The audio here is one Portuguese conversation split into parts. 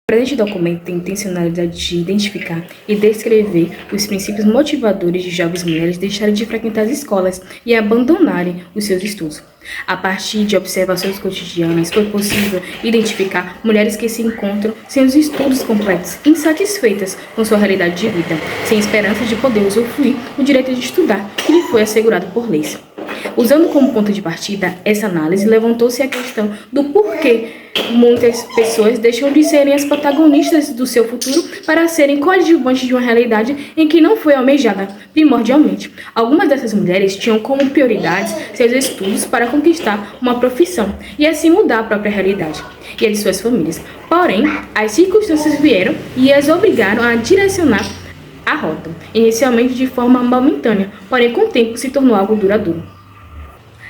O presente documento tem a intencionalidade de identificar e descrever os princípios motivadores de jovens mulheres deixarem de frequentar as escolas e abandonarem os seus estudos. A partir de observações cotidianas, foi possível identificar mulheres que se encontram sem os estudos completos, insatisfeitas com sua realidade de vida, sem esperança de poder usufruir o direito de estudar que lhe foi assegurado por leis. Usando como ponto de partida essa análise, levantou-se a questão do porquê muitas pessoas deixam de serem as protagonistas do seu futuro para serem coadjuvantes de uma realidade em que não foi almejada primordialmente. Algumas dessas mulheres tinham como prioridades seus estudos para conquistar uma profissão e assim mudar a própria realidade e a de suas famílias. Porém, as circunstâncias vieram e as obrigaram a direcionar a rota, inicialmente de forma momentânea, porém com o tempo se tornou algo duradouro.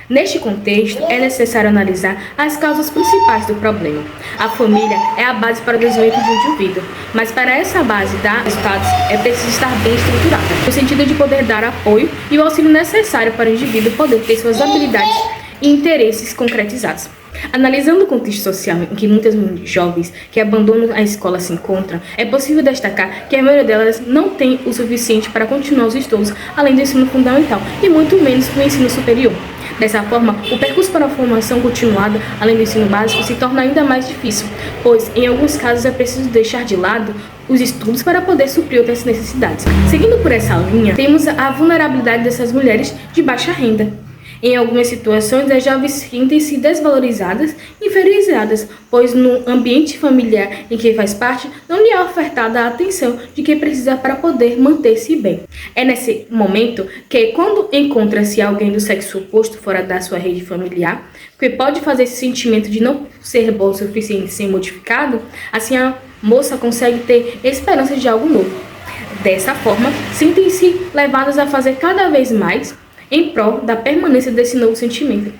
Neste contexto, é necessário analisar as causas principais do problema. A família é a base para o desenvolvimento de um indivíduo, mas para essa base dar resultados é preciso estar bem estruturada, no sentido de poder dar apoio e o auxílio necessário para o indivíduo poder ter suas habilidades e interesses concretizados. Analisando o contexto social em que muitas jovens que abandonam a escola se encontram, é possível destacar que a maioria delas não tem o suficiente para continuar os estudos além do ensino fundamental e muito menos o ensino superior. Dessa forma, o percurso para a formação continuada, além do ensino básico, se torna ainda mais difícil, pois, em alguns casos, é preciso deixar de lado os estudos para poder suprir outras necessidades. Seguindo por essa linha, temos a vulnerabilidade dessas mulheres de baixa renda. Em algumas situações, as jovens sentem-se desvalorizadas e inferiorizadas, pois no ambiente familiar em que faz parte, não lhe é ofertada a atenção de que precisa para poder manter-se bem. É nesse momento que, quando encontra-se alguém do sexo oposto fora da sua rede familiar, que pode fazer esse sentimento de não ser bom o suficiente ser modificado, assim a moça consegue ter esperança de algo novo. Dessa forma, sentem-se levadas a fazer cada vez mais em prol da permanência desse novo sentimento.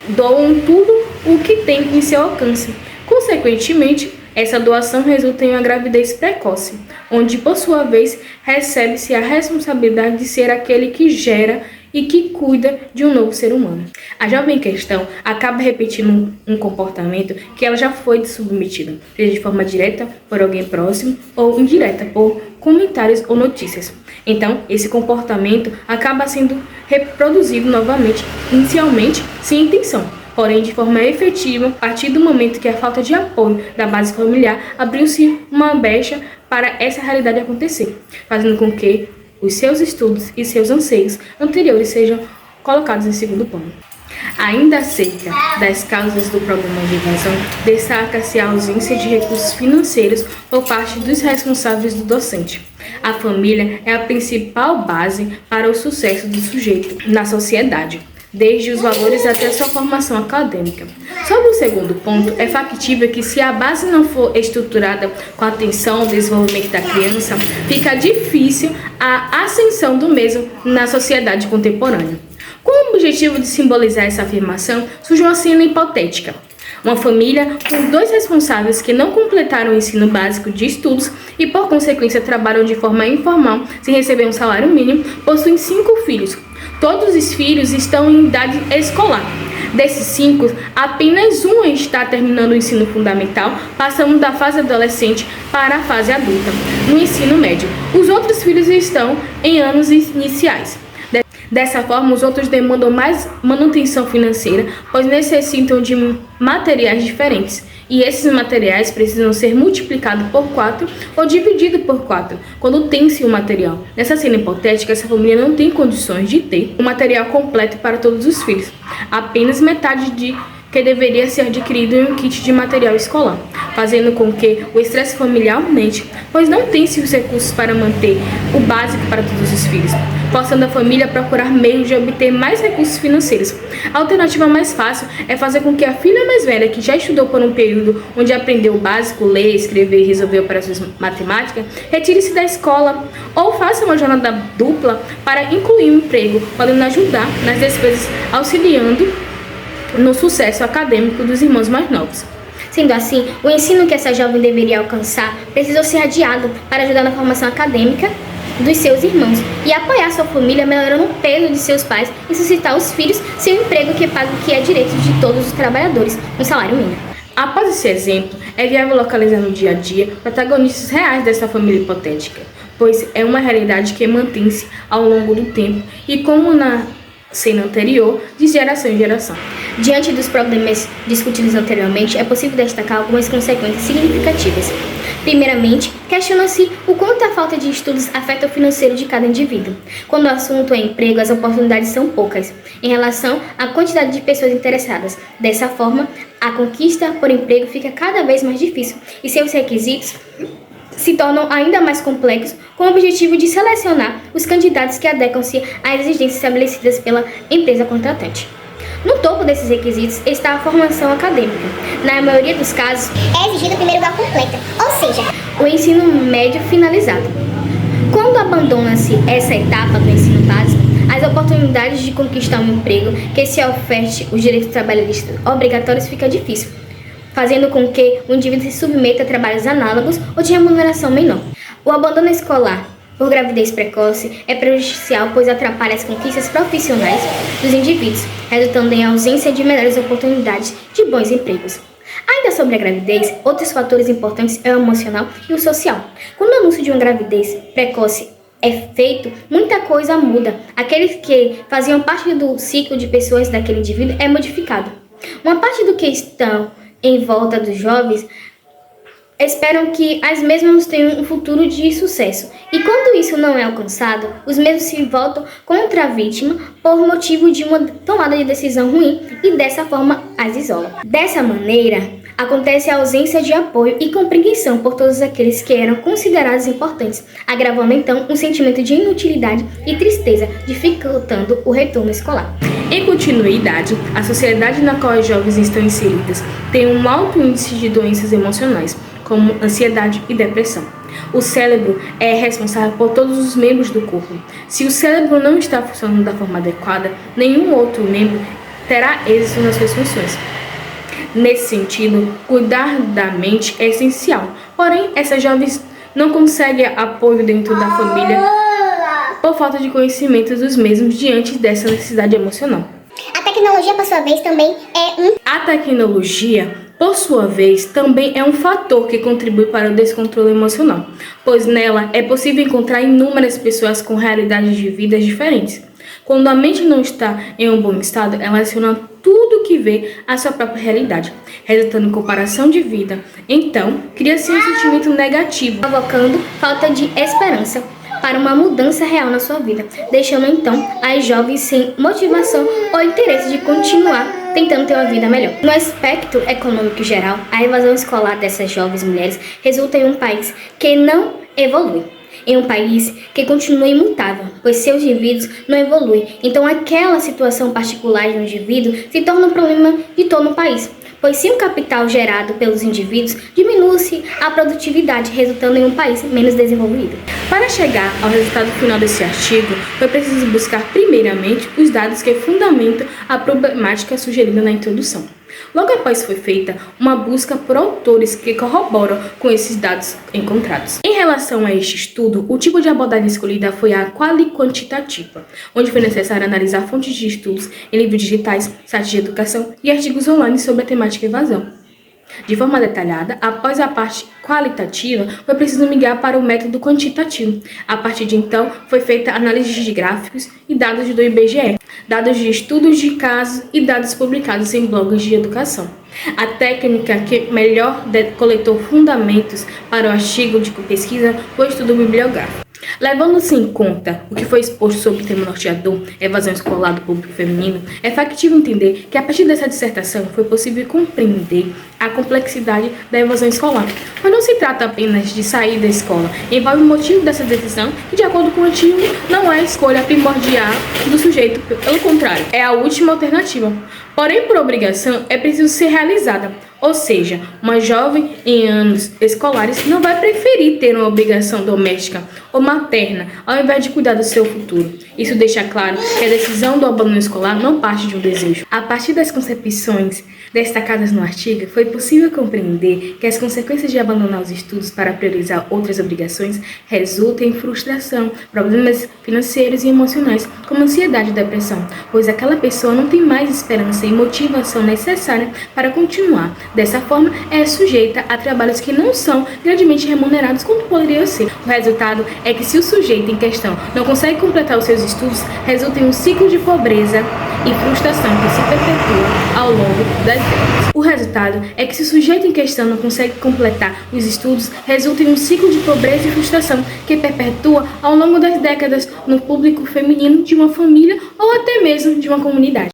Doam tudo o que tem em seu alcance. Consequentemente, essa doação resulta em uma gravidez precoce, onde, por sua vez, recebe-se a responsabilidade de ser aquele que gera e que cuida de um novo ser humano. A jovem em questão acaba repetindo um comportamento que ela já foi submetida, seja de forma direta por alguém próximo ou indireta por comentários ou notícias. Então, esse comportamento acaba sendo reproduzido novamente, inicialmente sem intenção, porém de forma efetiva, a partir do momento que a falta de apoio da base familiar abriu-se uma brecha para essa realidade acontecer, fazendo com que os seus estudos e seus anseios anteriores sejam colocados em segundo plano. Ainda acerca das causas do problema de evasão, destaca-se a ausência de recursos financeiros por parte dos responsáveis do docente. A família é a principal base para o sucesso do sujeito na sociedade, desde os valores até a sua formação acadêmica. Sobre o segundo ponto, é factível que se a base não for estruturada com atenção ao desenvolvimento da criança, fica difícil a ascensão do mesmo na sociedade contemporânea. Com o objetivo de simbolizar essa afirmação, surge uma cena hipotética. Uma família com dois responsáveis que não completaram o ensino básico de estudos e, por consequência, trabalham de forma informal, sem receber um salário mínimo, possuem 5 filhos. Todos os filhos estão em idade escolar. Desses 5, apenas um está terminando o ensino fundamental, passando da fase adolescente para a fase adulta, no ensino médio. Os outros filhos estão em anos iniciais. Dessa forma, os outros demandam mais manutenção financeira, pois necessitam de materiais diferentes. E esses materiais precisam ser multiplicados por 4 ou divididos por 4, quando tem-se o material. Nessa cena hipotética, essa família não tem condições de ter o material completo para todos os filhos. Apenas metade que deveria ser adquirido em um kit de material escolar, fazendo com que o estresse familiar aumente, pois não tem-se os recursos para manter o básico para todos os filhos, forçando a família a procurar meios de obter mais recursos financeiros. A alternativa mais fácil é fazer com que a filha mais velha, que já estudou por um período onde aprendeu o básico, ler, escrever e resolver operações matemáticas, retire-se da escola ou faça uma jornada dupla para incluir um emprego, podendo ajudar nas despesas, auxiliando no sucesso acadêmico dos irmãos mais novos. Sendo assim, o ensino que essa jovem deveria alcançar precisou ser adiado para ajudar na formação acadêmica dos seus irmãos e apoiar sua família, melhorando o peso de seus pais e suscitar os filhos sem um emprego que pague o que é direito de todos os trabalhadores, um salário mínimo. Após esse exemplo, é viável localizar no dia a dia protagonistas reais dessa família hipotética, pois é uma realidade que mantém-se ao longo do tempo e, como na cena anterior, de geração em geração. Diante dos problemas discutidos anteriormente, é possível destacar algumas consequências significativas. Primeiramente, questiona-se o quanto a falta de estudos afeta o financeiro de cada indivíduo. Quando o assunto é emprego, as oportunidades são poucas em relação à quantidade de pessoas interessadas. Dessa forma, a conquista por emprego fica cada vez mais difícil e seus requisitos se tornam ainda mais complexos, com o objetivo de selecionar os candidatos que adequam-se às exigências estabelecidas pela empresa contratante. No topo desses requisitos está a formação acadêmica. Na maioria dos casos, É exigido o primeiro grau completo, ou seja, o ensino médio finalizado. Quando abandona-se essa etapa do ensino básico, as oportunidades de conquistar um emprego que se oferte os direitos trabalhistas obrigatórios fica difícil, fazendo com que o indivíduo se submeta a trabalhos análogos ou de remuneração menor. O abandono escolar por gravidez precoce é prejudicial, pois atrapalha as conquistas profissionais dos indivíduos, resultando em ausência de melhores oportunidades de bons empregos. Ainda sobre a gravidez, outros fatores importantes é o emocional e o social. Quando o anúncio de uma gravidez precoce é feito, muita coisa muda. Aqueles que faziam parte do ciclo de pessoas daquele indivíduo é modificado. Uma parte do que estão em volta dos jovens esperam que as mesmas tenham um futuro de sucesso. E quando isso não é alcançado, os mesmos se voltam contra a vítima por motivo de uma tomada de decisão ruim e dessa forma as isolam. Dessa maneira, acontece a ausência de apoio e compreensão por todos aqueles que eram considerados importantes, agravando então um sentimento de inutilidade e tristeza, dificultando o retorno escolar. Em continuidade, a sociedade na qual os jovens estão inseridos tem um alto índice de doenças emocionais, como ansiedade e depressão. O cérebro é responsável por todos os membros do corpo. Se o cérebro não está funcionando da forma adequada, nenhum outro membro terá êxito nas suas funções. Nesse sentido, cuidar da mente é essencial. Porém, essas jovens não conseguem apoio dentro da família por falta de conhecimento dos mesmos diante dessa necessidade emocional. a tecnologia, por sua vez, também é um A tecnologia, por sua vez, também é um fator que contribui para o descontrole emocional, pois nela é possível encontrar inúmeras pessoas com realidades de vidas diferentes. Quando a mente não está em um bom estado, ela adiciona tudo que vê à sua própria realidade, resultando em comparação de vida. Então, cria-se um sentimento negativo, Provocando falta de esperança para uma mudança real na sua vida, deixando então as jovens sem motivação ou interesse de continuar tentando ter uma vida melhor. No aspecto econômico geral, a evasão escolar dessas jovens mulheres resulta em um país que não evolui, em um país que continua imutável, pois seus indivíduos não evoluem. Então aquela situação particular de um indivíduo se torna um problema de todo o país. Pois se o capital gerado pelos indivíduos diminui-se a produtividade, resultando em um país menos desenvolvido. Para chegar ao resultado final desse artigo, foi preciso buscar primeiramente os dados que fundamentam a problemática sugerida na introdução. Logo após foi feita uma busca por autores que corroboram com esses dados encontrados. Em relação a este estudo, o tipo de abordagem escolhida foi a quali-quantitativa, onde foi necessário analisar fontes de estudos em livros digitais, sites de educação e artigos online sobre a temática evasão. De forma detalhada, após a parte qualitativa, foi preciso migrar para o método quantitativo. A partir de então, foi feita análise de gráficos e dados do IBGE, dados de estudos de casos e dados publicados em blogs de educação. A técnica que melhor coletou fundamentos para o artigo de pesquisa foi o estudo bibliográfico. Levando-se em conta o que foi exposto sobre o tema norteador, evasão escolar do público feminino, é factível entender que a partir dessa dissertação foi possível compreender a complexidade da evasão escolar. Mas não se trata apenas de sair da escola, envolve o motivo dessa decisão que, de acordo com o artigo, não é a escolha primordial do sujeito, pelo contrário, é a última alternativa. Porém, por obrigação, é preciso ser realizada. Ou seja, uma jovem em anos escolares não vai preferir ter uma obrigação doméstica ou materna ao invés de cuidar do seu futuro. Isso deixa claro que a decisão do abandono escolar não parte de um desejo. A partir das concepções destacadas no artigo, foi possível compreender que as consequências de abandonar os estudos para priorizar outras obrigações resultam em frustração, problemas financeiros e emocionais, como ansiedade e depressão, pois aquela pessoa não tem mais esperança e motivação necessária para continuar. Dessa forma, é sujeita a trabalhos que não são grandemente remunerados como poderiam ser. O resultado é que se o sujeito em questão não consegue completar os seus estudos, resulta em um ciclo de pobreza e frustração que se perpetua ao longo das décadas. O resultado é que se o sujeito em questão não consegue completar os estudos, resulta em um ciclo de pobreza e frustração que perpetua ao longo das décadas no público feminino de uma família ou até mesmo de uma comunidade.